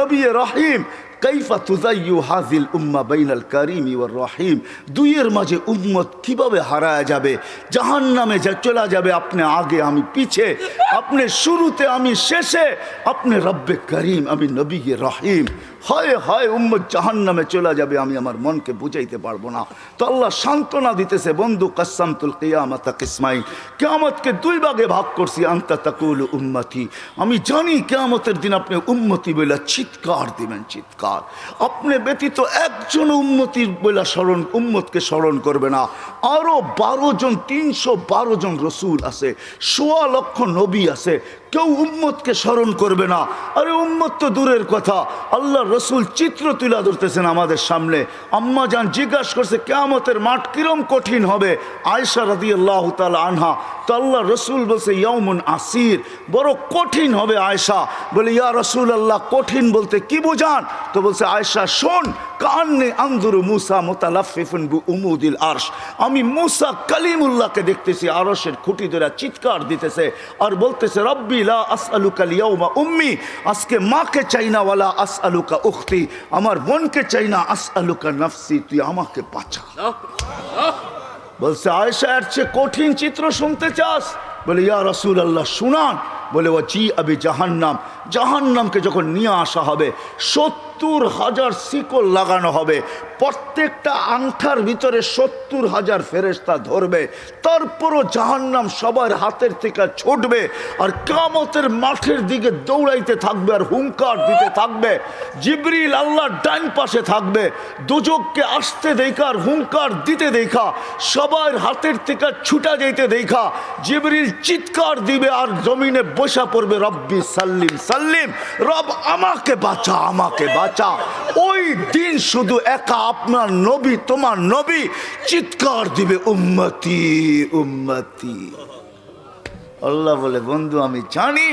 নবী রহিম কাইফা তুযায়্যু হাযিল উম্মাহ বাইনাল কারীমি ওয়ার রহিম। দুইয়ের মাঝে উম্মত কিভাবে হারায় যাবে, জাহান্নামে চলে যাবে। আপনি আগে, আমি পিছে, আপনি শুরুতে, আমি শেষে, আপনি রব্বে করিম, আমি নবী রহিম। হয় হয় উম্মত জাহান্নামে চলে যাবে, আমি আমার মনকে বুঝাইতে পারবো না। তো আল্লাহ সান্ত্বনা দিতেছে, বন্ধু কাসসামতুল কিয়ামাতা কিসমাইন, কিয়ামতকে দুই ভাগে ভাগ করছি। আনতা তাকুলু উম্মতি, আমি জানি কিয়ামতের দিন আপনি উম্মতি বলে চিৎকার দিবেন, চিৎকার। আপনি ব্যতীত একজন উম্মতির বলে উম্মতকে স্মরণ করবে না। আরো 12 জন, 312 জন রসুল আছে, 1.25 লক্ষ নবী আছে, কেউ উম্মতকে স্মরণ করবে না। আরে উম্মত তো দূরের কথা, আল্লাহ রসুল চিত্র তুলে ধরতেছেন আমাদের সামনে। আম্মা জান জিজ্ঞাসা করছে কিয়ামতের মাঠ কিরম কঠিন হবে, আয়েশা রাদিয়াল্লাহু তাআলা আনহা। তো আল্লাহ রসুল বলছে ইয়াউমুন আসির, বড় কঠিন হবে আয়েশা। বলে ইয়া রাসূলুল্লাহ, কঠিন বলতে কি বুঝান? তো বলছে আয়েশা শোন, কান্নি আনজুরু মুসা মুতালাফফিফুন বিউমুদিল আরশ, আমি মুসা কালিমুল্লাহকে দেখতেছি আরশের খুঁটি ধরে চিৎকার দিতেছে আর বলতেছে রব্বি লা আসআলুকা লিয়াউমা উম্মি, আজকে মাকে চাই না, ওয়ালা আসআলুকা উখতি, আমার বোনকে চাই না, আসআলুকা নাফসি, তুই আমাকে বাঁচা। বলছে আয়েশা এর চেয়ে কঠিন চিত্র শুনতে চাস? বলে ইয়া রাসূলুল্লাহ শুনান। বলে ও জি আবি জাহান্নাম, জাহান্নামকে যখন নিয়ে আসা হবে 70,000 শিকল লাগানো হবে, প্রত্যেকটা আংটার ভিতরে 70,000 ফেরেশতা ধরবে, তারপরও জাহান্নাম সবার হাতের থেকে ছুটবে আর কিয়ামতের মাঠের দিকে দৌড়াইতে থাকবে আর হুঙ্কার দিতে থাকবে। জিবরিল আল্লাহর ডান পাশে থাকবে, দুজককে আসতে দেখা আর হুঙ্কার দিতে দেখা, সবার হাতের থেকে ছুটা যেতে দেখা জিবরিল চিৎকার দিবে আর জমিনে বসা পড়বে, রব্বি সাল্লিম সাল্লিম, রব আমাকে বাঁচা, আমাকে বাঁচা। ওই দিন শুধু একা আপনার নবী, তোমার নবী চিৎকার দিবে উম্মতি উম্মতি। আল্লাহ বলে বন্ধু আমি জানি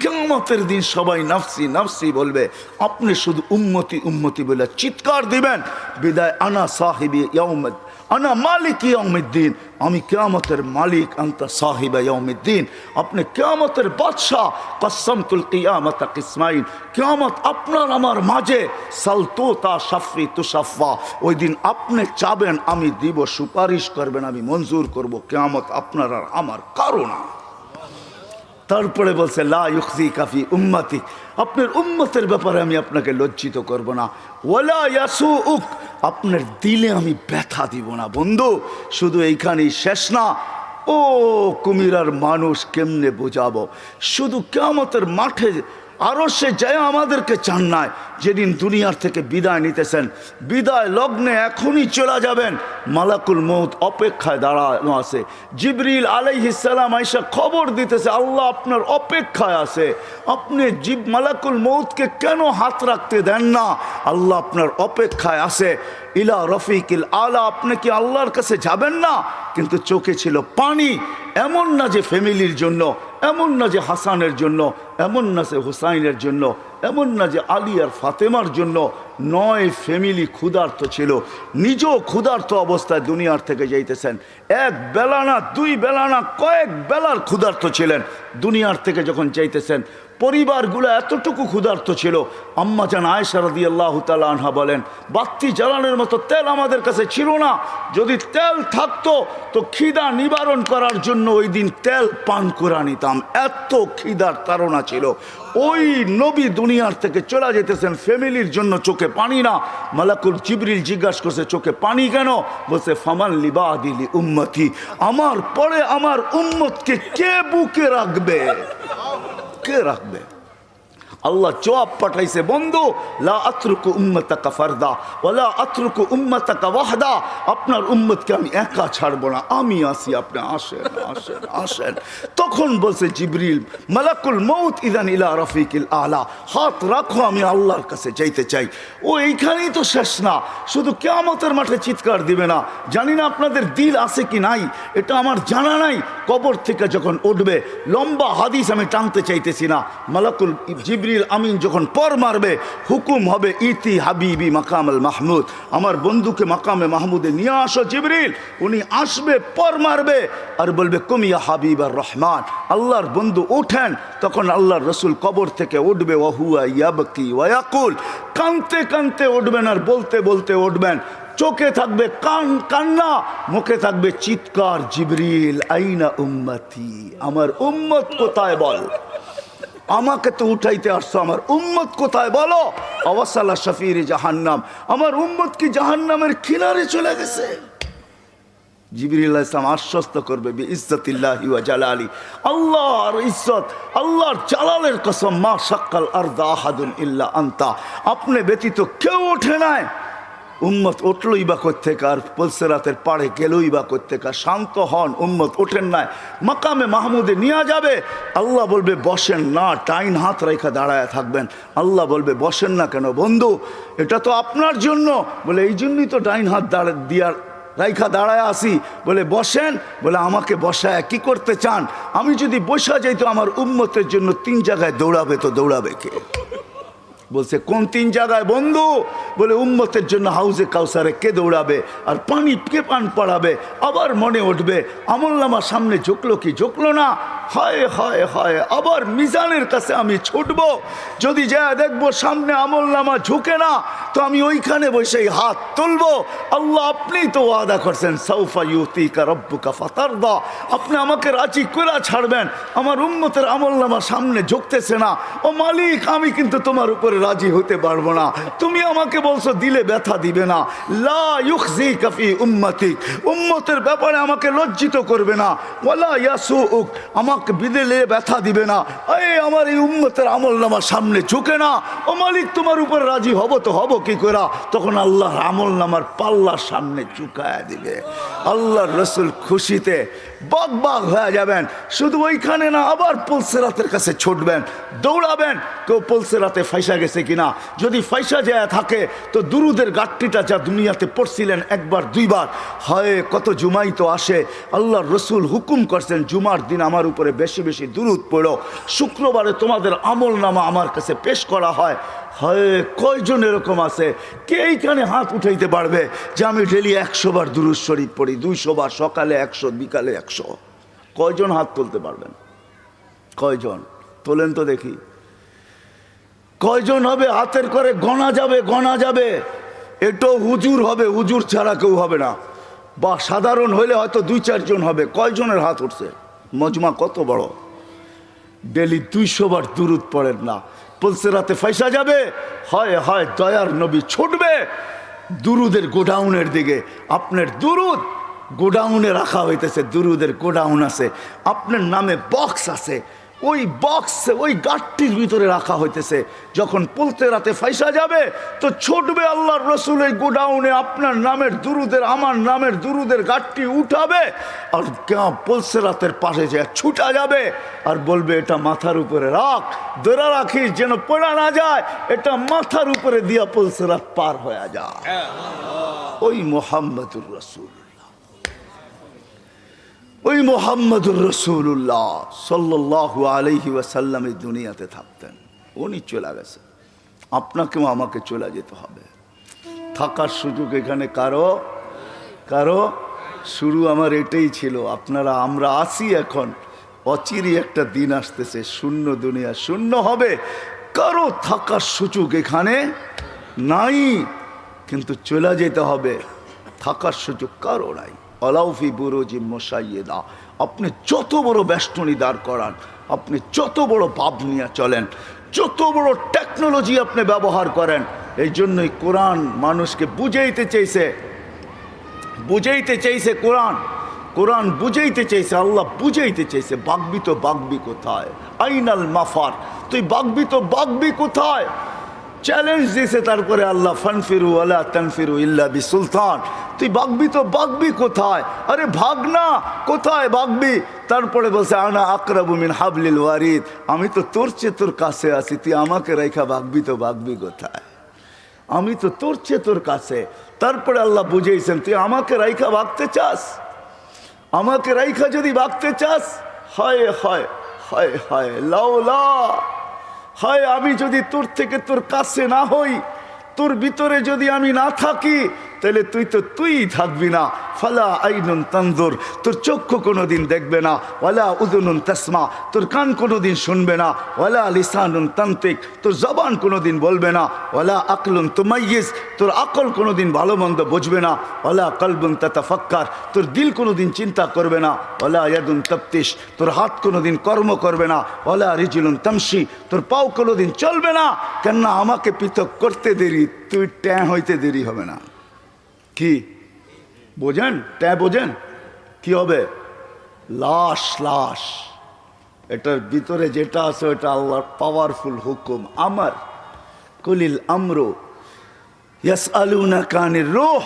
কিয়ামতের দিন সবাই নাফসি নাফসি বলবে, আপনি শুধু উম্মতি উম্মতি বলে চিৎকার দিবেন। বিদায় আনা সাহিবি ইয়াউমিদ, আনা মালিক ইয়াউমিদ্দিন, আমি কিয়ামতের মালিক, আনতা সাহিবা ইয়াউমিদ্দিন, আপনি কিয়ামতের বাদশা। কাসসামতুল কিয়ামাতা কিসমাইন, কিয়ামত আপনার আমার মাঝে, সালতুতা শাফি তুশাফা, ওই দিন আপনি চাবেন আমি দিব, সুপারিশ করবেন আমি মঞ্জুর করব, কিয়ামত আপনার আর আমার কারো না। তারপরে বলছে লা ইউখজিকা ফি উম্মতি, আপনার উম্মতের ব্যাপারে আমি আপনাকে লজ্জিত করব না। ওয়ালা ইয়াসুউক, আপনার দিলে আমি ব্যথা দিব না। বন্ধু শুধু এইখানেই শেষ না, ও কুমিরার মানুষ কেমনে বোঝাবো, শুধু কিয়ামতের মাঠে আরো সে যায় আমাদেরকে চান নাই, যেদিন দুনিয়ার থেকে বিদায় নিতেছেন, বিদায় লগ্নে এখনই চলে যাবেন, মালাকুল মউত অপেক্ষায় দাঁড়ানো আছে। জিবরিল আলাইহিস সালাম আয়েশা খবর দিতেছে আল্লাহ আপনার অপেক্ষায় আছে, আপনি মালাকুল মউতকে কেন হাত রাখতে দেন না? আল্লাহ আপনার অপেক্ষায় আছে। ইলা রফিকিল আলা, আপনি কি আল্লাহর কাছে যাবেন না? কিন্তু চোখে ছিল পানি। এমন না যে ফ্যামিলির জন্য, এমন না যে হাসানের জন্য, এমন না যে হুসাইনের জন্য, এমন না যে আলী আর ফাতেমার জন্য, 9 ফ্যামিলি ক্ষুধার্ত ছিল, নিজেও ক্ষুধার্ত অবস্থায় দুনিয়ার থেকে যাইতেছেন। এক বেলা না, 2 বেলা না, কয়েক বেলার ক্ষুধার্ত ছিলেন। দুনিয়ার থেকে যখন যাইতেছেন পরিবারগুলো এতটুকু ক্ষুধার্ত ছিল। আম্মা জান আয়েশা রাদিয়াল্লাহু তাআলা আনহা বলেন বাতি জ্বালানোর মতো তেল আমাদের কাছে ছিল না, যদি তেল থাকতো তো খিদা নিবারণ করার জন্য ওই দিন তেল পান করে নিতাম, এত খিদার তাড়না ছিল। ওই নবী দুনিয়ার থেকে চলে যেতেছেন, ফ্যামিলির জন্য চোখে পানি না। মালাকুল জিবরিল জিজ্ঞাসা করছে চোখে পানি কেন? বলছে ফামান লিবাদিলি উম্মতি, আমার পরে আমার উম্মতকে কে বুকে রাখবে, কে রাখবে? আল্লাহ জবাব পাঠাইছে বন্ধু লা আতরুকু উম্মাতাকা ফারদা ওয়ালা আতরুকু উম্মাতাকা ওয়াহদা, আপনার উম্মতকে আমি একা ছাড়বো না, আমি আসি, আপনি আসেন আসেন আসেন। তখন বলছে জিবরিল মালাকুল মউত ইদান ইলা রফিকিল আলা, হাত রাখো আমি আল্লাহর কাছে যাইতে চাই। ও এইখানেই তো শেষ না, শুধু কিয়ামতের মাঠে চিৎকার দিবে না। জানি না আপনাদের দিল আছে কি নাই, এটা আমার জানা নাই। কবর থেকে যখন উঠবে, লম্বা হাদিস আমি টানতে চাইতেছি না, মালাকুল জিবরিল জিবরিল আমিন যখন পর মারবে হুকুম হবে ইতি হাবিবি মাকামাল মাহমুদ, আমার বন্ধুকে মাকামে মাহমুদে নিয়ে আসো জিবরিল। উনি আসবে, পর মারবে আর বলবে কুমিয়া হাবিব আর রহমান, আল্লাহর বন্ধু ওঠেন। তখন আল্লাহর রসুল কবর থেকে উঠবে, ওয়াহুয়া ইয়াবকি ওয়ায়াকুল, কানতে কানতে উঠবেন আর বলতে বলতে উঠবেন। চোখে থাকবে কান্না, মুখে থাকবে চিৎকার, জিবরিল আইনা উম্মতি, আমার উম্মত কোথায় বল, আমাকে তো উঠাইতে আসছো, আমার উম্মত কোথায় বলো। অবসালা শফির জাহান্নাম, আমার উম্মত কি জাহান্নামের কিনারে চলে গেছে। জিবরিল আলাইহিস সালাম আশ্বস্ত করবে বিইজ্জতিল্লাহি ওয়া জালালি, আল্লাহর ইজ্জত, আল্লাহর জালালের কসম, মা শাক্কাল আরদা আহাদুন ইল্লা আনতা, আপনি ব্যতীত কেউ ওঠে নাই। উম্মত উঠলই বা কোত্থেকে, আর পুলসিরাতের পাড়ে গেলই বা কোত্থেকে। শান্ত হন, উম্মত ওঠেন নাই, মাকামে মাহমুদে নিয়ে যাবে। আল্লাহ বলবে বসেন না, টাইন হাত রেখা দাঁড়ায় থাকবেন। আল্লাহ বলবে বসেন না কেন বন্ধু, এটা তো আপনার জন্য। বলে এই জন্যই তো ডাইন হাত দিয়ার রাইখা দাঁড়ায় আসি। বলে বসেন। বলে আমাকে বসায় কি করতে চান? আমি যদি বসা যাই তো আমার উম্মতের জন্য 3 জায়গায় দৌড়াবে, তো দৌড়াবে কে? বলছে কোন 3 জায়গায় বন্ধু? বলে উম্মতের জন্য হাউজে কাউসারে কে দৌড়াবে, আর পানি কে পান পড়াবে। আবার মনে উঠবে আমলনামা সামনে ঝুঁকলো কি ঝুঁকলো না, হায় হায় হায়, আবার মিজানের কাছে আমি ছুটবো, যদি যা দেখবো সামনে আমলনামা ঝুঁকে না, তো আমি ওইখানে বসেই হাত তুলবো। আল্লাহ আপনি তো ওয়াদা করছেন সাউফা ইউতিকা রব্বুকা ফাতারদা, আপনি আমাকে রাজি করে ছাড়বেন। আমার উম্মতের আমলনামা সামনে ঝুঁকতেছে না, ও মালিক আমি কিন্তু তোমার উপরে রাজি হতে পারবো না। তুমি আমাকে বলছো দিলে ব্যথা দিবে না, লা ইউখজিকা ফি উম্মতিক, উম্মতের ব্যাপারে আমাকে লজ্জিত করবে না, ওয়ালা ইয়াসুউক, আমাকে বিদেলে ব্যথা দিবে না। এই আমার এই উম্মতের আমলনামা সামনে ঝুঁকে না, ও মালিক তোমার উপরে রাজি হব তো হব কি করে? তখন আল্লাহর আমলনামার পাল্লার সামনে ঝুঁকায় দিবে। আল্লাহর রসুল খুশিতে বাগ বাগ হয়ে যাবেন। শুধু ওইখানে না, আবার পুলসিরাতের কাছে ছুটবেন, দৌড়াবেন, কেউ পুলসিরাতে ফাইসা গেছে কিনা। যদি ফাইসা যায় থাকে তো দুরুদের গাট্টিটা যা দুনিয়াতে পড়ছিলেন একবার দুইবার, হয় কত জুমাই তো আসে। আল্লাহর রসুল হুকুম করছেন জুমার দিন আমার উপরে বেশি বেশি দুরুদ পড়ো, শুক্রবারে তোমাদের আমলনামা আমার কাছে পেশ করা হয়। হয় কয়জন এরকম আছে কে এইখানে হাত উঠাইতে পারবে যে আমি ডেলি 100 বার দুরুদ শরীফ পড়ি, 200 বার, সকালে 100, বিকালে 100? কয়জন হাত তুলতে পারবেন? কয়জন তোলেন তো দেখি, কয়জন হবে? হাতের করে গণা যাবে, গণা যাবে। এটাও হুজুর হবে, হুজুর ছাড়া কেউ হবে না, বা সাধারণ হইলে হয়তো 2-4 জন হবে। কয়জনের হাত উঠছে? মজমা কত বড়, ডেলি 200 বার দুরুদ পড়েন না, পুলসিরাতে ফাইসা যাবে। হয় হয় দয়ার নবী ছুটবে দুরুদের গোডাউনের দিকে। আপনার দুরুদ গোডাউনে রাখা হইতেছে, দুরুদের গোডাউন আছে, আপনার নামে বক্স আছে, ওই বক্সে ওই গাঠটির ভিতরে রাখা হইতেছে। যখন পুলসিরাতে ফাইসা যাবে তো ছুটবে আল্লাহর রসুলের গোডাউনে, আপনার নামের দুরুদের, আমার নামের দুরুদের গাঠটি উঠাবে, আর পুলসিরাতের পাশে যে ছুটা যাবে আর বলবে এটা মাথার উপরে রাখ, ধরে রাখিস যেন পড়া না যায়, এটা মাথার উপরে দিয়া পুলসিরাত পার হয়ে যায়। ওই মুহাম্মদুর রাসূল, ওই মুহাম্মদুর রাসূলুল্লাহ সাল্লাল্লাহু আলাইহি ওয়াসাল্লাম এই দুনিয়াতে থাকতেন, উনি চলে গেছে, আপনাকেও আমাকে চলে যেতে হবে। থাকার সুযোগ এখানে কারো কারো শুরু আমার এটাই ছিল। আপনারা আমরা আসি এখন, অচিরই একটা দিন আসতেছে শূন্য দুনিয়া শূন্য হবে, কারো থাকার সুযোগ এখানে নাই, কিন্তু চলে যেতে হবে, থাকার সুযোগ কারো নাই। আলাউফি বুরুজি মুশাইয়্যিদা, আপনি যত বড় বেষ্টনী দাঁড় করান, আপনি যত বড় পাপ নিয়ে চলেন, যত বড় টেকনোলজি আপনি ব্যবহার করেন, এই জন্যই কোরআন মানুষকে বুঝাইতে চাইছে, কোরআন বুঝাইতে চাইছে, আল্লাহ বুঝাইতে চাইছে বাগবি তো বাগবি কোথায়, আইনাল মাফার, তুই বাগবি তো বাগবি কোথায়, চ্যালেঞ্জ দিয়েছে। তারপরে আল্লাহ ফানফিরু ওয়ালা তানফিরু ইল্লা বিসুলতান, তুই বাগবি তো বাগবি কোথায়, আরে ভাগ না, কোথায় বাগবি? তারপরে বলছে আনা আকরাবু মিন হাবলিল ওয়ারিদ, আমি তো তোর চেয়ে তোর কাছে আছি, তুই আমাকে রেখা বাগবি তো বাগবি কোথায়, আমি তো তোর চেয়ে তোর কাছে। তারপরে আল্লাহ বুঝেছেন তুই আমাকে রাইখা ভাগতে চাস, আমাকে রাইখা যদি ভাগতে চাস, হায় হায় হায় হায় লাউলা হয় আমি যদি তোর থেকে তোর কাছে না হই, তোর ভিতরে যদি আমি না থাকি, তাহলে তুই থাকবি না। ফালা আইনুন তানজুর, তোর চক্ষু কোনোদিন দেখবে না। ওয়ালা উযুনুন তাসমা, তোর কান কোনোদিন শুনবে না। ওয়ালা লিসানুন তানতিক, তোর জবান কোনোদিন বলবে না। ওয়ালা আকলুন তুমাইয়িজ, তোর আকল কোনোদিন ভালো মন্দ বুঝবে না। ওয়ালা কলবুন তাতাফাক্কার, তোর দিল কোনোদিন চিন্তা করবে না। ওয়ালা ইয়াদুন তাফতিশ, তোর হাত কোনোদিন কর্ম করবে না। ওয়ালা রিজলুন তামশি, তোর পাও কোনোদিন চলবে না। কেননা আমাকে পৃথক করতে দেরি, তুই ট্যাঁ হইতে দেরি হবে না। কি বোঝেন? ট্যাঁ বোঝেন? কি হবে? লাশ। লাশ, এটার ভিতরে যেটা আছে ওটা আল্লাহর পাওয়ারফুল হুকুম। আমার কুলিল আমরু ইয়াসআলুনাকা আনির রূহ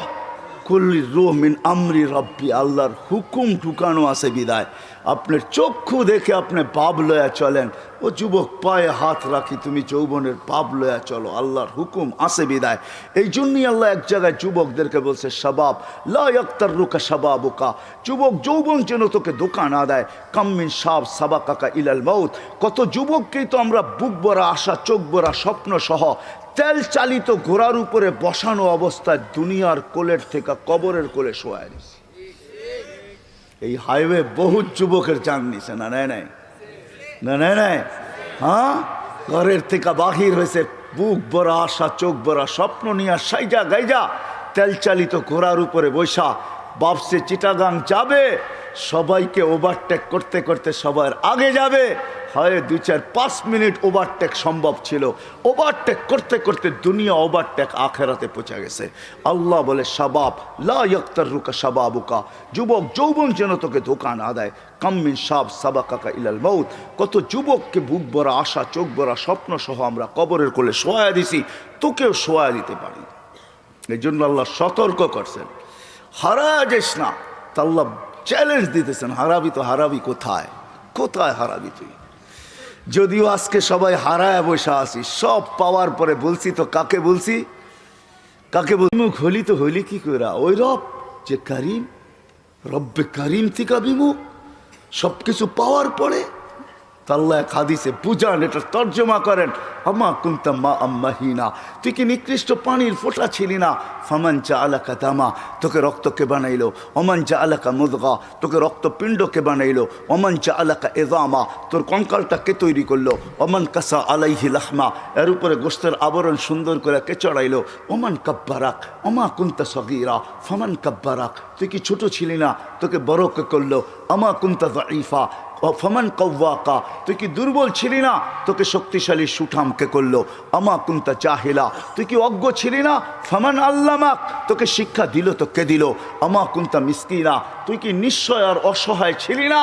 কুলির রূহ মিন আমরি রব্বি, আল্লাহর হুকুম ঢুকানো আছে বিদায় আপনার চক্ষু দেখে আপনি পাপ লয়া চলেন। ও যুবক, পায়ে হাত রাখি, তুমি যৌবনের পাপ লয়া চলো, আল্লাহর হুকুম আছে বিদায়। এই জন্যই আল্লাহ এক জায়গায় যুবকদেরকে বলছে, শাবাব লা ইয়াক্তাররুকা শাবাবুকা, যুবক যৌবন যেন তোকে ধোঁকা না দেয়। কাম্মিন শাব সাবাকাকা ইলাল মাউত, কত যুবককেই তো আমরা বুক ভরা আশা, চোখ ভরা স্বপ্ন সহ তেল চালিত ঘোড়ার উপরে বসানো অবস্থায় দুনিয়ার কোলের থেকে কবরের কোলে শোয়ায় দিছি। এই হাইওয়ে বহুত যুবকের জান নিছে না, নেয় নাই? না নেয় নাই? হ্যাঁ, ঘরের থেকে বাহির হয়েছে বুক ভরা আশা, চোখ ভরা স্বপ্ন নিয়ে সাইজা গাইজা তেল চালিত ঘোড়ার উপরে বৈশা বাপসে চিটাগাং যাবে। সবাইকে ওভারটেক করতে করতে সবার আগে যাবে। হয় 2-4-5 মিনিট ওভারটেক সম্ভব ছিল, ওভারটেক করতে করতে দুনিয়া ওভারটেক আখেরাতে পৌঁছে গেছে। আল্লাহ বলে, শাবাব লা ইয়াক্তাররুকা শাবাবুকা, যুবক যৌবন যেন তোকে ধোঁকা না দেয়। কাম্মিন শাব সাবাকাকা ইলাল মাউত, কত যুবককে বুক ভরা আশা, চোখ ভরা স্বপ্ন সহ আমরা কবরের কোলে শোয়া দিছি, তোকেও শোয়া দিতে পারি। এই জন্য আল্লাহ সতর্ক করছেন, হারা যাস না। তা আল্লাহ চ্যালেঞ্জ দিতেছেন, হারাবি তো হারাবি কোথায়? কোথায় হারাবি তুই? যদিও আজকে সবাই হারায় বসে আসি, সব পাওয়ার পরে বলছি তো কাকে বলছি? কাকে বিমুখ হলি তো হইলি কি করে? ওই রব যে করিম, রব্বে করিম থেকে বিমুখ, সব কিছু পাওয়ার পরে। আল্লাহ এক হাদিসে বুঝান, এটা তর্জমা করেন, আমা কুনতা মা আম্মাহিনা, তুই কি নিকৃষ্ট পানির ফোঁটা ছিলি না? ফামান জাআলাকা দামা, তোকে রক্তকে বানাইলো। ওমান জাআলাকা মুদগা, তোকে রক্তপিণ্ডকে বানাইলো। ওমান জাআলাকা ইযামা, তোর কঙ্কালটাকে তৈরি করলো। ওমান কাসা আলাইহি লাহমা, এর উপরে গোশতের আবরণ সুন্দর করে কে চড়াইলো। ওমান কাব্বারাক আমা কুনতা সগীরা ফামান কাব্বারাক, তুই কি ছোট ছিলি না? তোকে বড়কে করলো। আমা কুনতা যায়ীফা ফমান কওয়াকা, তুই কি দুর্বল ছিলি না? তোকে শক্তিশালী সুঠামকে করলো। আমা কুনতা জাহিলা, তুই কি অজ্ঞ ছিলি না? ফমান আল্লামাক, তোকে শিক্ষা দিল তো কে দিল? আমা কুনতা মিসকিনা, তুই কি নিশ্চয় আর অসহায় ছিলি না?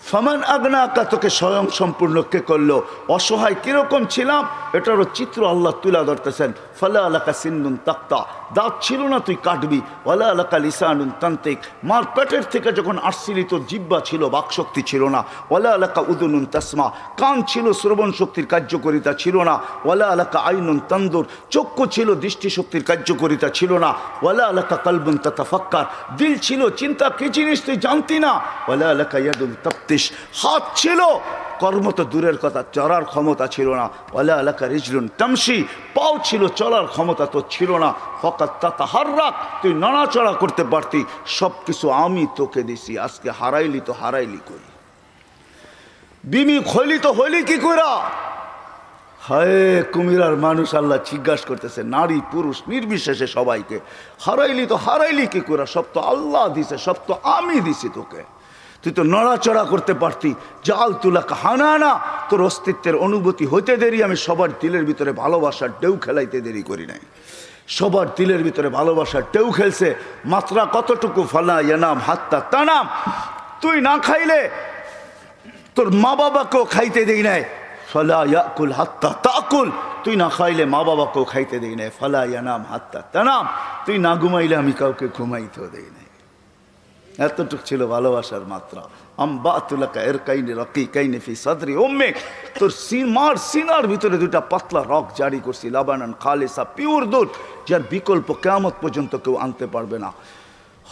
ফমান আগনাকা, তোকে স্বয়ং সম্পূর্ণ কে করলো? অসহায় কিরকম ছিলাম এটারও চিত্র আল্লাহ তুলা ধরতেছেন। ফালা আলাকা সিন্নুন তাক্তা, দাঁত ছিল না তুই কাটবি। ওয়ালা আলাকা লিসানুন তান্তিক, মার পেটের থেকে যখন আসছিলি তোর জিব্বা ছিল, বাকশক্তি ছিল না। ওয়ালা আলাকা উদুনুন তাসমা, কান ছিল, শ্রবণ শক্তির কার্যকরিতা ছিল না। ওয়ালা আলাকা আইনুন তানদুর, চক্ষু ছিল, দৃষ্টিশক্তির কার্যকরিতা ছিল না। ওয়ালা আলাকা কলবুন তাতাফাক্কার, দিল ছিল, চিন্তা কি জিনিস তুই জানতি না। ওয়ালা আলাকা ইয়াদুন তাফতিশ, হাত ছিল, কর্ম তো দূরের কথা, চলার ক্ষমতা ছিল না। ওয়ালা আলাকা রিজলুন তামশি, পাও ছিল, চলার ক্ষমতা তো ছিল না। ফাকাত তাতাহাররাক, তুই নড়াচড়া করতে পারতি। সব কিছু আমি তোকে দিছি, আজকে হারাইলি তো হারাইলি করি। বিমি হইলি তো হইলি কি কইরা? হায় কুমিরার মানুষ আল্লাহ জিজ্ঞাসা করতেছে, নারী পুরুষ নির্বিশেষে সবাইকে, হারাইলি তো হারাইলি কি কইরা? সব তো আল্লাহ দিছে, সব তো আমি দিছি তোকে। তুই তো নড়াচড়া করতে পারতি। জাল তুলা কাহানা, তোর অস্তিত্বের অনুভূতি হইতে দেরি, আমি সবার দিলের ভিতরে ভালোবাসার ঢেউ খেলাইতে দেরি করি নাই। সবার দিলের ভিতরে ভালোবাসার ঢেউ খেলছে। মাত্রা কতটুকু? ফালা ইয়ানাম হাত্তা তানাম, তুই না খাইলে তোর মা বাবাকেও খাইতে দেই নাই। ফালা ইয়াকুল হাত্তা তাকুল, তুই না খাইলে মা বাবাকেও খাইতে দেই নাই। ফালা ইয়ানাম হাত্তা তানাম, তুই না ঘুমাইলে আমি কাউকে ঘুমাইতেও দেই নাই। এতটুক ছিল ভালোবাসার মাত্রা। আম্বাতুলাকা এরকাইনি রাকিকাইনি ফি সাদরি উম্মিক, তোর মার সিনার ভিতরে দুটা পাতলা রক জারি করছি, লাবানান খালিসা, পিওর দুধ, যার বিকল্প কিয়ামত পর্যন্ত কেউ আনতে পারবে না।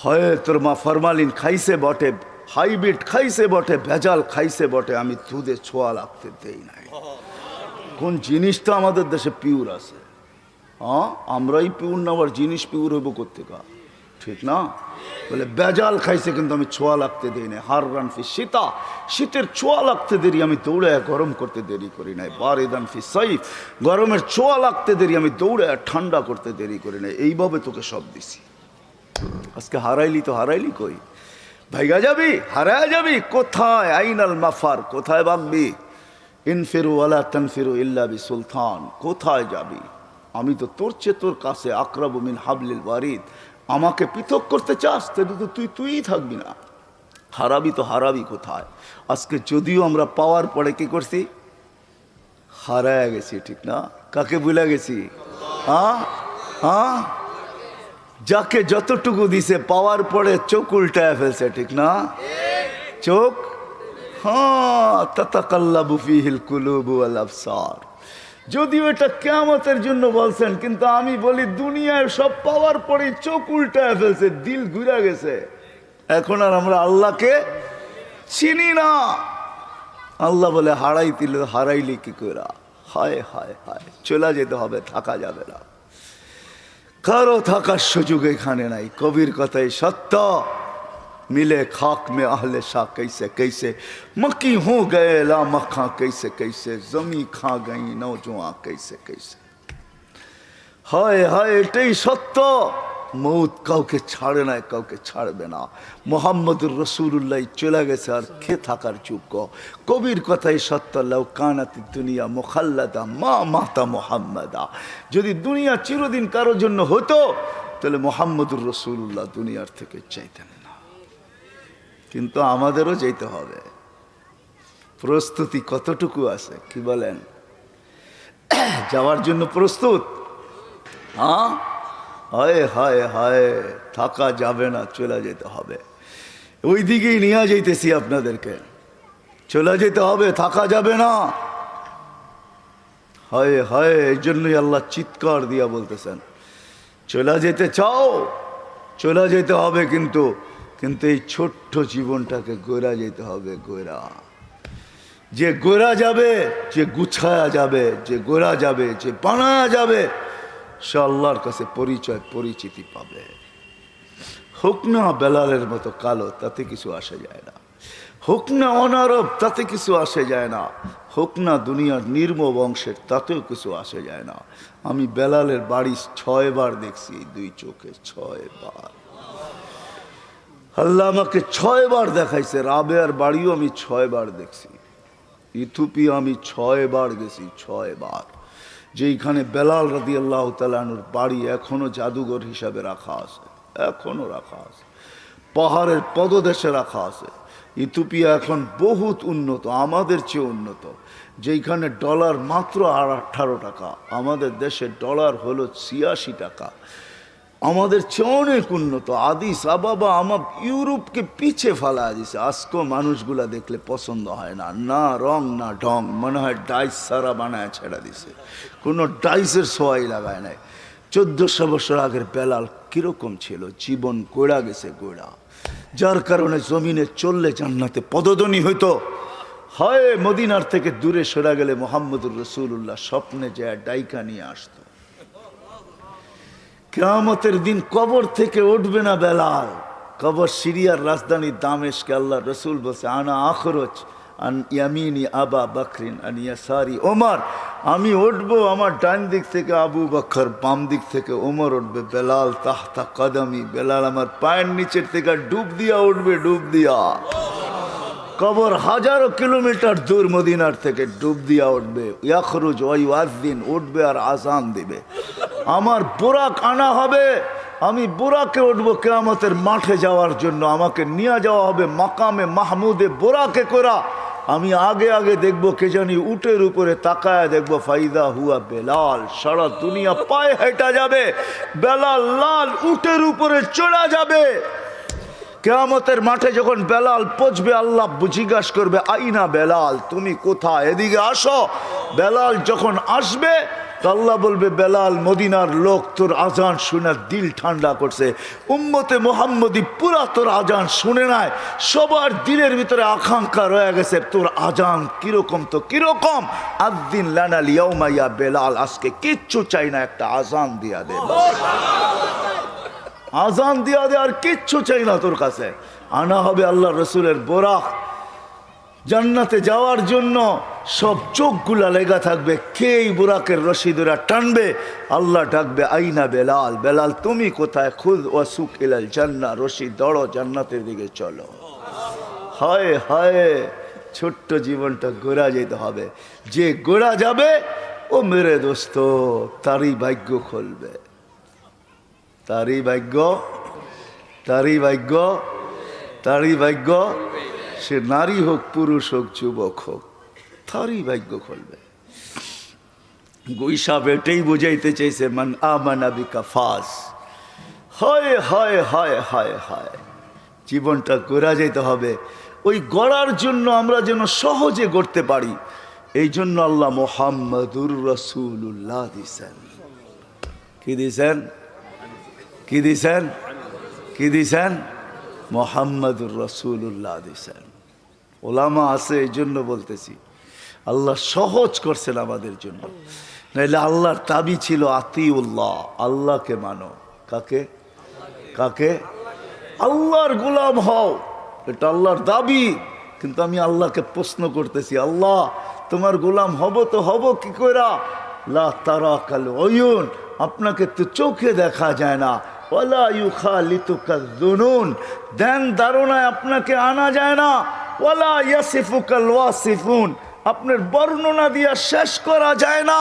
হয় তোর মা ফরমালিন খাইছে বটে, হাইব্রিড খাইছে বটে, ভেজাল খাইছে বটে, আমি দুধে ছোঁয়া লাগতে দেই নাই। কোন জিনিসটা আমাদের দেশে পিওর আছে? হ্যাঁ, আমরাই পিওর না, আবার জিনিস পিওর হইব কোথেকে? ঠিক না? বলে বেজাল খাইছে কিন্তু আমি ছোঁয়া লাগতে দিই নাই। হার রান ফি শীতা, শীতের ছোঁয়া লাগতে দেরি আমি দৌড়ে গরম করতে দেরি করি নাই। বারিদান ফি সাইফ, গরমের ছোঁয়া লাগতে দেরি আমি দৌড়ে ঠান্ডা করতে দেরি করি নাই। এইভাবে তোকে সব দিছি। আজকে হারাইলি তো হারাইলি কই? ভাইগা যাবি, হারায় যাবি কোথায়? আইনাল মাফার, কোথায় ভাগবি? ইনফিরু ওয়ালা তানফিরু ইল্লা বি সুলতান, কোথায় যাবি? আমি তো তোর চেয়ে তোর কাছে আকরাবু মিন হাবলিল ওয়ারিদ। আমাকে পৃথক করতে চাস তাহলে তো তুই থাকবি না। হারাবি তো হারাবি কোথায়? আজকে যদিও আমরা পাওয়ার পরে কি করছি, হারায় গেছি। ঠিক না? কাকে ভুলে গেছি? হ্যাঁ হ্যাঁ, যাকে যতটুকু দিছে পাওয়ার পরে চোখ উল্টায় ফেলছে। ঠিক না? চোখ, হ্যাঁ, তাতাকাল্লাবু ফিহিল কুলুবু ওয়াল আবসার। যদিও এটা কিয়ামতের জন্য বলছেন, কিন্তু আমি বলি দুনিয়ায় সব পাওয়ার পরে চোখ উল্টায় ফেলছে, দিল ঘুরে গেছে। এখন আর আমরা আল্লাহকে চিনি না। আল্লাহ বলে হারাইলি কি করে? হায় হায় হায়, চলে যেতে হবে, থাকা যাবে না। কারো থাকার সুযোগ এখানে নাই। কবির কথাই সত্য, मिले खाक में अहले शाह कैसे कैसे, मक्की हो गए ला मक्खा कैसे कैसे, जमी खा गई नौजवां कैसे कैसे। हाय हाय, एटाई सत्य। मौत কাউকে ছাড়ে না, কাউকে ছাড়বে না। মুহাম্মদুর রাসূলুল্লাহ চলে গেছে, আর কে থাকার যোগ্য? কবির কথাই সত্য, লাউ কানাত দুনিয়া মুখাল্লাদা মা মাতা মুহাম্মাদা। যদি দুনিয়া চিরদিন কারোর জন্য হতো তাহলে মুহাম্মদুর রাসূলুল্লাহ দুনিয়ার থেকে চাইতেন না। কিন্তু আমাদেরও যেতে হবে। প্রস্তুতি কতটুকু আছে কি বলেন? যাওয়ার জন্য প্রস্তুত? হ্যাঁ, হায় হায় হায়, থাকা যাবে না, চলে যেতে হবে। ওই দিকেই নিয়ে যাইতেছি আপনাদেরকে, চলে যেতে হবে, থাকা যাবে না। হায় হায়, এই জন্যই আল্লাহ চিৎকার দিয়া বলতেছেন, চলে যেতে চাও, চলে যেতে হবে, কিন্তু কিন্তু এই ছোট্ট জীবনটাকে গোরা যেতে হবে। গোরা, যে গোরা যাবে, যে গুছায়া যাবে, যে গোরা যাবে, যে বানা যাবে, সে আল্লাহর কাছে পরিচয় পরিচিতি পাবে। হোক না বেলালের মতো কালো, তাতে কিছু আসে যায় না। হোক না অনারব, তাতে কিছু আসে যায় না। হোক না দুনিয়ার নির্ম বংশের, তাতেও কিছু আসে যায় না। আমি বেলালের বাড়ি 6 বার দেখছি, 2 চোখে 6 বার। আল্লাহ আমাকে 6 বার দেখাইছে। রাবেয়ার বাড়িও আমি 6 বার দেখছি। ইথিওপিয়া আমি 6 বার গেছি, 6 বার। যেইখানে বেলাল রাদিয়াল্লাহু তাআলা আনহুর বাড়ি এখনো জাদুঘর হিসাবে রাখা আছে, এখনো রাখা আছে, পাহাড়ের পদদেশে রাখা আছে। ইথিওপিয়া এখন বহুত উন্নত, আমাদের চেয়ে উন্নত। যেইখানে ডলার মাত্র 18 টাকা, আমাদের দেশে ডলার হলো 86 টাকা। আমাদের চেয়ে অনেক উন্নত। আদিস আবাবা আমার ইউরোপকে পিছে ফেলা দিছে। আজকেও মানুষগুলা দেখলে পছন্দ হয় না, না রং না ঢং, মনে হয় ডাইস সারা বানায় ছেড়া দিছে, কোনো ডাইসের সোয়াই লাগায় নাই। 1400 বছর আগের বেলাল কিরকম ছিল? জীবন গোড়া গেছে, গোড়া। যার কারণে জমিনে চললে জান্নাতে পদধ্বনি হইতো। হয় মদিনার থেকে দূরে সরা গেলে মুহাম্মদুর রাসূলুল্লাহ স্বপ্নে যায় ডাইকা নিয়ে আসতো। কিয়ামতের দিন কবর থেকে উঠবে না বেলাল। কবর সিরিয়ার রাজধানী দামেস্কে। আল্লাহ রসুল বলছে, আনা আখরজ আন ইয়ামিনি আবা বকরিন আন ইয়াসারি ওমর। আমি উঠবো, আমার ডান দিক থেকে আবু বকর, বাম দিক থেকে ওমর উঠবে। বেলাল তাহতা কদমি, বেলাল আমার পায়ের নিচের থেকে ডুব দিয়া উঠবে, ডুব দিয়া। কবর হাজারো কিলোমিটার দূর মদিনার থেকে, ডুব দিয়া উঠবে। ইয়াখরুজ ওয়া ইউআযিন, উঠবে আর আজান দিবে। আমার বুরাক আনা হবে, আমি বুরাকে উঠবো কিয়ামতের মাঠে যাওয়ার জন্য। আমাকে নিয়ে যাওয়া হবে মাকামে মাহমুদে বুরাকে করা। আমি আগে আগে দেখবো, কে জানি উটের উপরে তাকায় দেখবো, ফাইদা হুয়া বেলাল। সারা দুনিয়া পায়ে হেঁটা যাবে, বেলাল লাল উটের উপরে চড়া যাবে। কিয়ামতের মাঠে যখন বেলাল পৌঁছবে, আল্লাহ জিজ্ঞাসা করবে, আইনা বেলাল, তুমি কোথায়? এদিকে আসো। বেলাল যখন আসবে, তো আল্লাহ বলবে বেলাল মদিনার লোক তোর আজান শুনে দিল ঠান্ডা করছে, উম্মতে মুহাম্মদী পুরা তোর আজান শুনে নাই, সবার দিলের ভিতরে আকাঙ্ক্ষা রয়ে গেছে তোর আজান কিরকম, তো কিরকম, আদ্দিন লানাল ইয়াউমা ইয়া বেলাল, আজকে কিচ্ছু চাই না, একটা আজান দিয়া দে, আজান দিয়া দে, আর কিচ্ছু চাই না তোর কাছে। আনা হবে আল্লাহ রসুলের বোরাক, জান্নাতে যাওয়ার জন্য সব চোখগুলা লেগা থাকবে, কে এই বুরাকের রশি ধরে টানবে, আল্লাহ ডাকবে আইনা বেলাল, বেলাল তুমি কোথায়, খুদ ওয়াসুক ইলাল জান্নাহ, রশি দড়ো জান্নাতের দিকে চলো। হায় হায়, ছোট্ট জীবনটা গোড়া যেতে হবে, যে গোড়া যাবে ও মেরে দোস্ত তারই ভাগ্য খুলবে, তারই ভাগ্য, তারই ভাগ্য, তারই ভাগ্য, সে নারী হোক পুরুষ হোক যুবক হোক, তারই ভাগ্য খুলবে। গুইসাব এটাই বুঝাইতে চাইছে, মান আমানা বিকা ফাজ। হায় হায় হায় হায় হায়, জীবনটা গড়া যেতে হবে, ওই গড়ার জন্য আমরা যেন সহজে গড়তে পারি, এই জন্য আল্লাহ মুহাম্মাদুর রাসূলুল্লাহ দিছেন। কি দিছেন, কি দিছেন, কি দিছেন, মুহাম্মাদুর রাসূলুল্লাহ দিছেন। ওলামা আছে এই জন্য বলতেছি, আল্লাহ সহজ করছেন আমাদের জন্য, নাইলে আল্লাহর দাবি ছিল আতিউল্লাহ, আল্লাহকে মানো। কাকে, কাকে, আল্লাহর গোলাম হও, এটা আল্লাহর দাবি। কিন্তু আমি আল্লাহকে প্রশ্ন করতেছি, আল্লাহ তোমার গোলাম হব তো হব কি কইরা, লা তারাকাল উয়ুন, আপনাকে তো চোখে দেখা যায় না, ওয়ালা ইউখালিতুকা যুনুন, ধ্যান ধারণায় আপনাকে আনা যায় না, ওয়ালা ইয়াসিফুকাল ওয়াসিফুন, আপনার বর্ণনা দিয়া শেষ করা যায় না,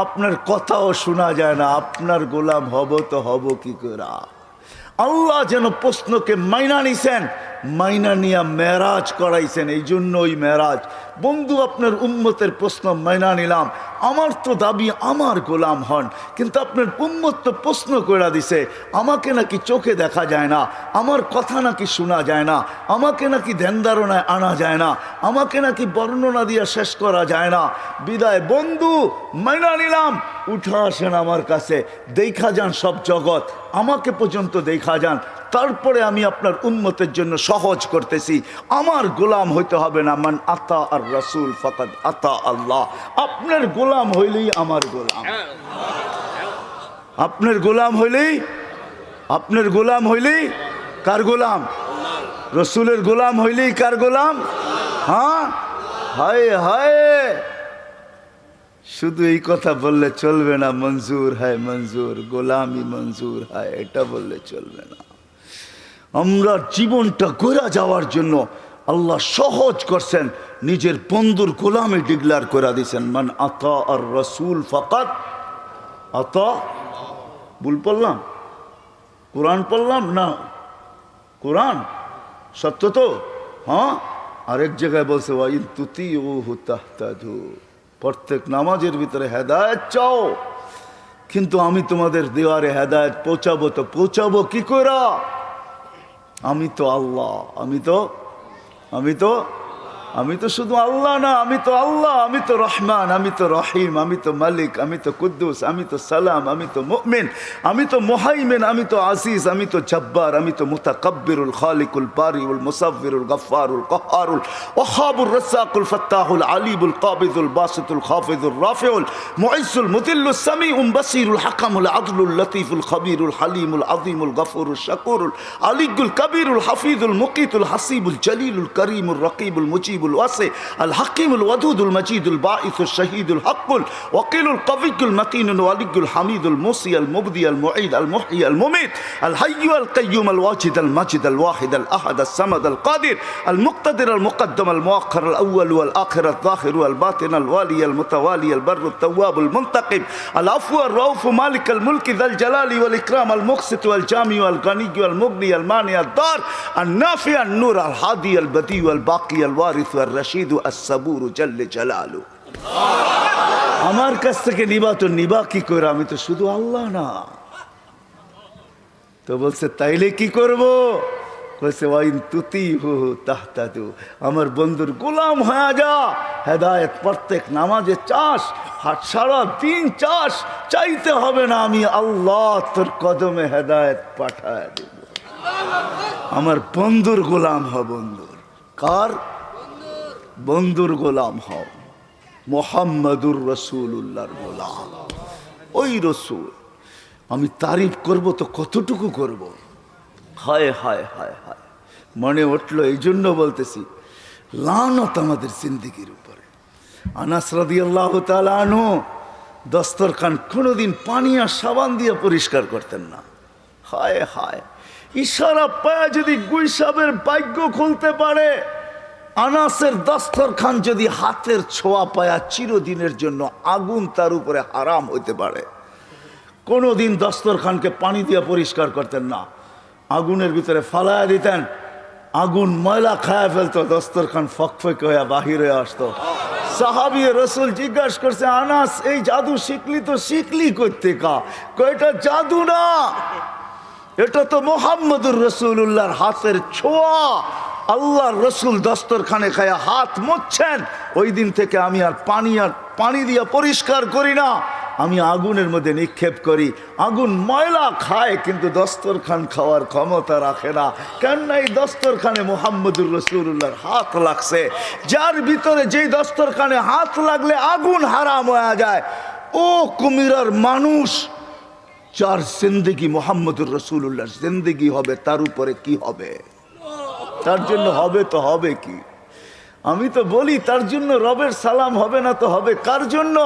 আপনার কথাও শোনা যায় না, আপনার গোলাম হব তো হব কি করা। আল্লাহ যেন প্রশ্নকে মাইনা নিছেন, মাইনা নিয়া মেরাজ করাইছেন, এই জন্য ওই মেরাজ। বন্ধু আপনার উম্মতের প্রশ্ন মাইনা নিলাম, আমার তো দাবি আমার গোলাম হন, কিন্তু আপনার উম্মত তো প্রশ্ন করে দিছে, আমাকে নাকি চোখে দেখা যায় না, আমার কথা নাকি শোনা যায় না, আমাকে নাকি ধ্যান ধারণায় আনা যায় না, আমাকে নাকি বর্ণনা দিয়া শেষ করা যায় না। বিদায় বন্ধু, মাইনা নিলাম, উঠা আসেন আমার কাছে, দেখা যান সব জগৎ, আমাকে পর্যন্ত দেখা যান, তারপরে আমি আপনার উম্মতের জন্য সহজ করতেছি। আমার গোলাম হইতে হবে না, মান আতা আর রাসূল ফাকাদ আতা আল্লাহ, আপনার গোলাম হইলেই আমার গোলাম, আপনার গোলাম হইলেই, আপনার গোলাম হইলেই কার গোলাম, রসুলের গোলাম হইলেই কার গোলাম। হ্যাঁ, হায় হায়, শুধু এই কথা বললে চলবে না, মঞ্জুর হয় মঞ্জুর, গোলামি মঞ্জুর হয়, এটা বললে চলবে না। আমরা জীবনটা গড়া যাওয়ার জন্য আল্লাহ সহজ করছেন, নিজের বন্ধুর গোলামি ডিক্লেয়ার করে দিয়েছেন, মান আতা আর রাসূল ফাকাদ আতা। ভুল পড়লাম, কোরআন পড়লাম না, কোরআন সত্য তো। হ্যাঁ, আরেক জায়গায় বলছে ওয়াইন তুতিউহু তাহতাদু, প্রত্যেক নামাজের ভিতরে হেদায়েত চাও, কিন্তু আমি তোমাদের দেওয়ারে হেদায়েত পৌঁছাবো, তো পৌঁছাবো কি করে, আমি তো আল্লাহ, আমি তো শুধু আল্লাহ না, আমি তো আল্লাহ, আমি তো রহমান, আমি তো রহিম, আমি তো মালিক, আমি তো কুদ্দুস, আমি তো সালাম, আমি তো মুমিন, আমি তো মুহাইমিন, আমি তো আজিজ, আমি তো জব্বার, আমি তো মুতাকাব্বিরুল খালিকুল বারিউল মুসাব্বিরুল গফফারুল কহ্হারুল ওয়াহাবুর রাজ্জাকুল ফাত্তাহুল আলিমুল কাবিদুল বাসিতুল খাফিজুর রাফিউল মুইজ্জুল মুদিল্লুস সামিউল বাসিরুল হাকামুল আদলুল লতীফুল খবীরুল হালিমুল আযীমুল গফুরুল শাকুরুল আলিয়ুল কবীরুল হাফিজুল মুকিতুল হাসিবুল জলিলুল করিমুল রকিবুল মুজিব الواسع الحكيم الودود المجيد الباعث الشهيد الحق الوكيل القوي المتين الولي الحميد الموصي المبدي المعيد المحيي المميت الحي القيوم الواجد الماجد الواحد الأحد الصمد القادر المقتدر المقدم المؤخر الأول والآخر الظاهر والباطن الوالي المتوالي البر التواب المنتقم العفو الرؤوف مالك الملك ذا الجلال والإكرام المقسط والجامع والغني والمغني المانع الضار النافع النور الهادي البديع الباقي الوارث والرشيد الصبور جل جلاله। আমার কাছ থেকে নিবা তো নিবা কি করে, আমি তো শুধু আল্লাহ না। তো বলছে তাইলে কি করব, বলছে ওয়াইন তুতিহু তাহতাদু, আমার বন্ধুর গোলাম হয়ে যা, হেদায়েত প্রত্যেক নামাজে চাস, হাট সারা দিন চাস, চাইতে হবে না, আমি আল্লাহ তোর কদমে হেদায়েত পাঠায় দেব। আমার বন্ধুর গোলাম হ, বন্ধুর। কার? বন্ধুর গোলাম হও, মুহাম্মাদুর রাসূলুল্লাহর গোলাম। ওই রসুল আমি তারিফ করব তো কতটুকু করব? হায় হায় হায় হায়, মনে উঠলো, এই জন্য বলতেছি, লানত আমাদের জিন্দেগির উপরে। আনাস রাদিয়াল্লাহু তাআলা আনহু দস্তরখান কোনোদিন পানি আর সাবান দিয়ে পরিষ্কার করতেন না। হায় হায়, ইশারা পায়া যদি গুইসাবের ভাগ্য খুলতে পারে, আনাসের দস্তরখান যদি হাতের ছোঁয়া পায়া চিরদিনের জন্য আগুন তার উপরে হারাম হইতে পারে। কোনোদিন দস্তরখানকে পানি দিয়ে পরিষ্কার করতেন না, আগুনের ভিতরে ফালায়া দিতেন, আগুন ময়লা খায়া ফেলতো, দস্তরখান ফকফক হইয়া বাহির হয়ে আসতো। সাহাবী রসুল জিজ্ঞাসা করছে, আনাস এই জাদু শিখলি তো শিখলি করতে কা? এটা জাদু না, এটা তো মুহাম্মদুর রাসূলুল্লাহর হাতের ছোঁয়া। আল্লাহর রসুল দস্তরখানে খায়া হাত মুছছেন, ওই দিন থেকে আমি আর পানি দিয়ে পরিষ্কার করি না, আমি আগুনের মধ্যে নিক্ষেপ করি। আগুন ময়লা খায় কিন্তু দস্তরখান খাওয়ার ক্ষমতা রাখে না। কেননা এই দস্তরখানে মুহাম্মদুর রাসূলুল্লাহর হাত লাগছে। যার ভিতরে যেই দস্তরখানে হাত লাগলে আগুন হারাম হয়ে যায়, ও কুমিরার মানুষ, যার জিন্দেগি মুহাম্মদুর রাসূলুল্লাহর জিন্দেগি হবে, তার উপরে কি হবে? তার জন্য হবে তো হবে কি? আমি তো বলি তার জন্য রবের সালাম হবে না তো হবে কার জন্য?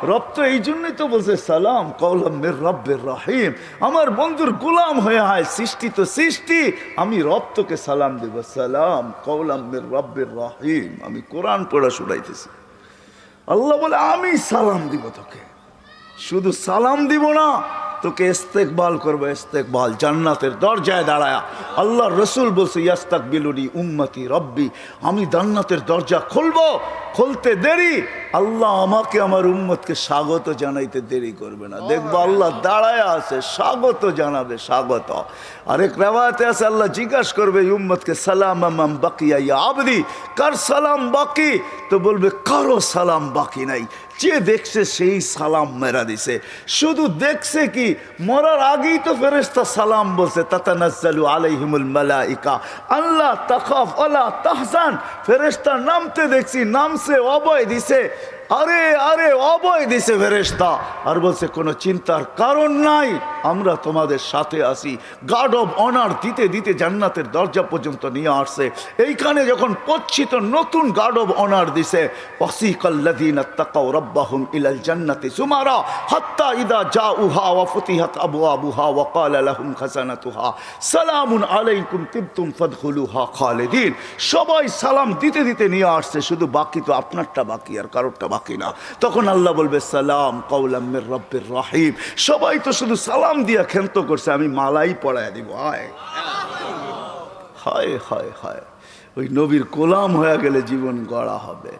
রব তো এই জন্যই তো বলছে সালাম কওলাম মির রব্বির রহিম। আমার বন্ধুর গোলাম হয়ে হয়, সৃষ্টি তো সৃষ্টি, আমি রব তোকে সালাম দেব, সালাম কওলাম মির রব্বির রহিম। আমি কোরআন পড়া শুনাইতেছি, আল্লাহ বলে আমি সালাম দিব তোকে, শুধু সালাম দিব না, তোকে ইস্তেকবাল করবো, ইস্তেকবাল জান্নাতের দরজায় দাঁড়ায়া। আল্লাহ রসুল বলছে ইয়াস্তাকবিলুনি উম্মতি রব্বি, আমি জান্নাতের দরজা খুলবো, খুলতে দেরি আল্লাহ আমাকে আমার উম্মতকে স্বাগত জানাইতে দেরি করবে না। দেখবো আল্লাহ দাঁড়ায় আছে, স্বাগত জানাবে, স্বাগত। আরেক রেওয়ায়েতে আছে আল্লাহ জিজ্ঞাসা করবে উম্মতকে, সালাম আম বাকিয়া ইয়া আবদি, কার সালাম বাকি? তো বলবে কারো সালাম বাকি নাই, যে দেখছে সেই সালাম মেরা দিছে। শুধু দেখছে কি, মরার আগেই তো ফেরেশতা সালাম বলছে, তাতানাজ্জালু আলাইহিমুল মালাইকা আল্লাহ তাখাফ ওয়ালা তাহজান। ফেরেশতা নামতে দেখছি, নামছে, অভয় দিছে, আরে আরে অভয় দিছে ফেরেশতা, আর বলছে কোনো চিন্তার কারণ নাই, আমরা তোমাদের সাথে আছি। গার্ড অব অনার দিতে দিতে জান্নাতের দরজা পর্যন্ত নিয়ে আসছে। এইখানে যখন পচ্ছিত নতুন গার্ড অব অনার দিছে, ওয়াসিকাল্লাযীনা তাকাউ রাব্বাহুম ইলাল জান্নাতি সুমারা হাত্তা ইযা জাউহা ওয়া ফুতিহাত আবওয়াবুহা ওয়া ক্বালা লাহুম খাজানাতুহা সালামুন আলাইকুম তিবতুম ফাদখুলুহা খালিদিন। সবাই সালাম দিতে দিতে নিয়ে আসছে, শুধু বাকি তো আপনারটা বাকি, আর কারোরটা বাকি না। তখন আল্লাহ বলবে সালাম কওলাম মির রব্বির রহিম। সবাই তো শুধু সালাম দিয়া ক্ষান্ত করছে, আমি মালাই পড়ায় দিব। হায় হায় হায় হায়, ওই নবীর গোলাম হয়ে গেলে জীবন গড়া হবে।